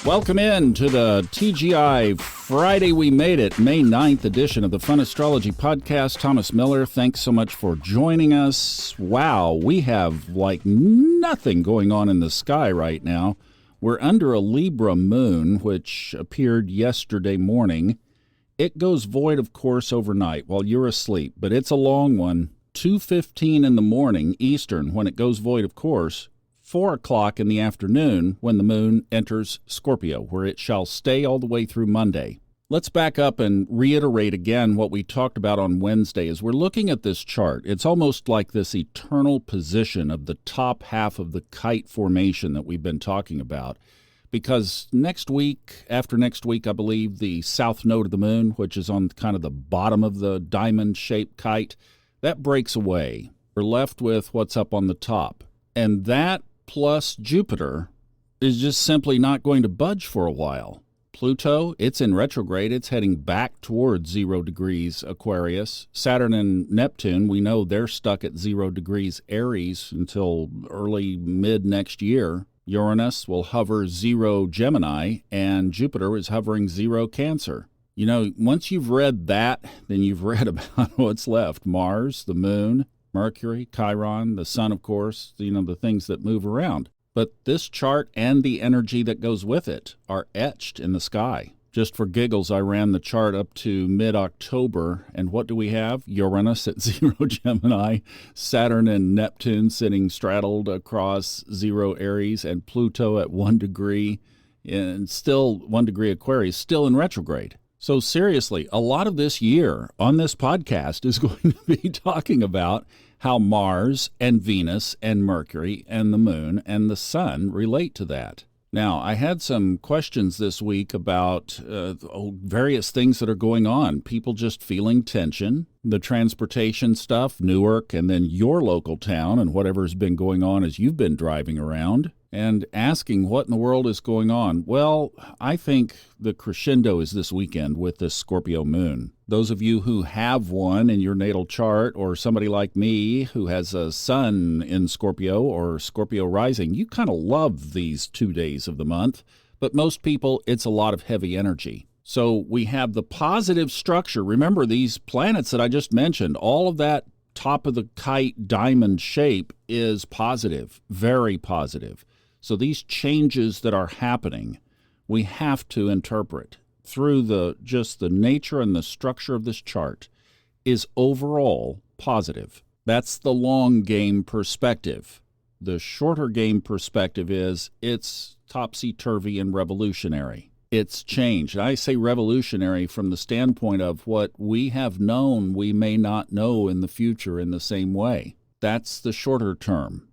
Welcome in to the TGI Friday. We made it, May 9th edition of the Fun Astrology Podcast. Thomas Miller, thanks so much for joining us. Wow, we have like nothing going on in the sky right now. We're under a Libra moon, which appeared yesterday morning. It goes void, of course, overnight while you're asleep, but it's a long one. 2:15 in the morning Eastern when it goes void, of course. 4 o'clock in the afternoon when the moon enters Scorpio, where it shall stay all the way through Monday. Let's back up and reiterate again what we talked about on Wednesday. As we're looking at this chart, it's almost like this eternal position of the top half of the kite formation that we've been talking about. Because next week, after next week, I believe, the south node of the moon, which is on kind of the bottom of the diamond-shaped kite, that breaks away. We're left with what's up on the top. And that plus Jupiter is just simply not going to budge for a while. Pluto, it's in retrograde. It's heading back towards 0 degrees Aquarius. Saturn and Neptune, we know they're stuck at 0 degrees Aries until early mid next year. Uranus will hover 0 Gemini, and Jupiter is hovering 0 Cancer. You know, once you've read that, then you've read about what's left. Mars, the moon, Mercury, Chiron, the sun, of course, the things that move around. But this chart and the energy that goes with it are etched in the sky. Just for giggles, I ran the chart up to mid-October, and what do we have? Uranus at 0 Gemini, Saturn and Neptune sitting straddled across 0 Aries, and Pluto at 1 degree, and still 1 degree Aquarius, still in retrograde. So seriously, a lot of this year on this podcast is going to be talking about how Mars and Venus and Mercury and the moon and the sun relate to that. Now, I had some questions this week about various things that are going on. People just feeling tension, the transportation stuff, Newark, and then your local town and whatever's been going on as you've been driving around, and asking what in the world is going on. Well, I think the crescendo is this weekend with this Scorpio moon. Those of you who have one in your natal chart, or somebody like me who has a sun in Scorpio or Scorpio rising, you kind of love these 2 days of the month. But most people, it's a lot of heavy energy. So we have the positive structure. Remember, these planets that I just mentioned, all of that top of the kite diamond shape is positive, very positive. So these changes that are happening, we have to interpret through the nature and the structure of this chart is overall positive. That's the long game perspective. The shorter game perspective is it's topsy-turvy and revolutionary. It's change. I say revolutionary from the standpoint of what we have known we may not know in the future in the same way. That's the shorter term.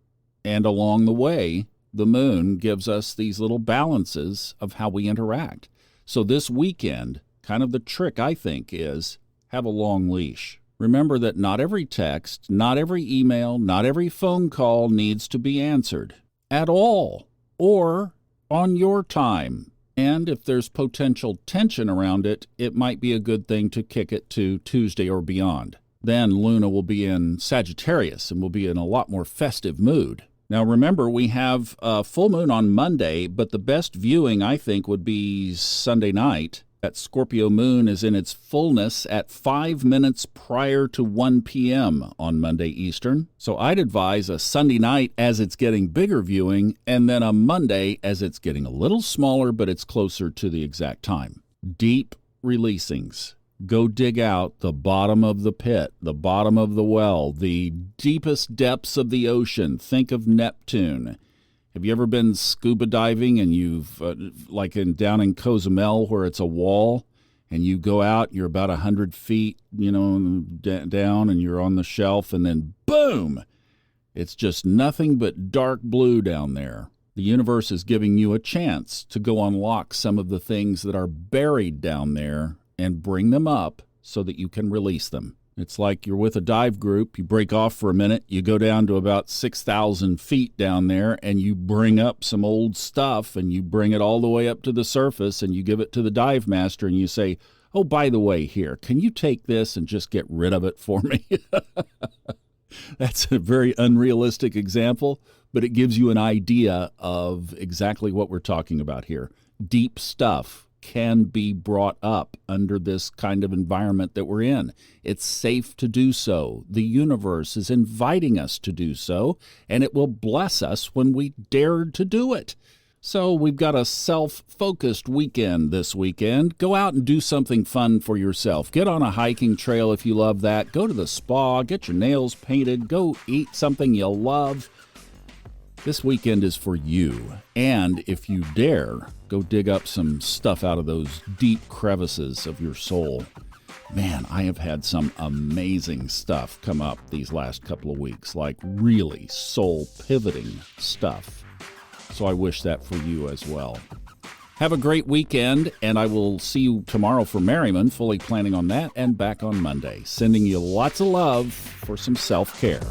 And along the way, the moon gives us these little balances of how we interact. So this weekend, kind of the trick, I think, is have a long leash. Remember that not every text, not every email, not every phone call needs to be answered at all or on your time. And if there's potential tension around it, it might be a good thing to kick it to Tuesday or beyond. Then Lunar will be in Sagittarius and will be in a lot more festive mood. Now, remember, we have a full moon on Monday, but the best viewing, I think, would be Sunday night. That Scorpio moon is in its fullness at 5 minutes prior to 1 p.m. on Monday Eastern. So I'd advise a Sunday night as it's getting bigger viewing, and then a Monday as it's getting a little smaller, but it's closer to the exact time. Deep releasings. Go dig out the bottom of the pit, the bottom of the well, the deepest depths of the ocean. Think of Neptune. Have you ever been scuba diving and you've, down in Cozumel where it's a wall, and you go out, you're about 100 feet, down, and you're on the shelf, and then boom! It's just nothing but dark blue down there. The universe is giving you a chance to go unlock some of the things that are buried down there and bring them up so that you can release them. It's like you're with a dive group, you break off for a minute, you go down to about 6,000 feet down there, and you bring up some old stuff, and you bring it all the way up to the surface, and you give it to the dive master, and you say, oh, by the way, here, can you take this and just get rid of it for me? That's a very unrealistic example, but it gives you an idea of exactly what we're talking about here. deep stuff can be brought up under this kind of environment that we're in. It's safe to do so. The universe is inviting us to do so, and it will bless us when we dare to do it. So we've got a self-focused weekend this weekend. Go out and do something fun for yourself. Get on a hiking trail if you love that. Go to the spa, get your nails painted, go eat something you love. This weekend is for you. And if you dare, go dig up some stuff out of those deep crevices of your soul. Man, I have had some amazing stuff come up these last couple of weeks, like really soul-pivoting stuff. So I wish that for you as well. Have a great weekend, and I will see you tomorrow for Merriman, fully planning on that, and back on Monday. Sending you lots of love for some self-care.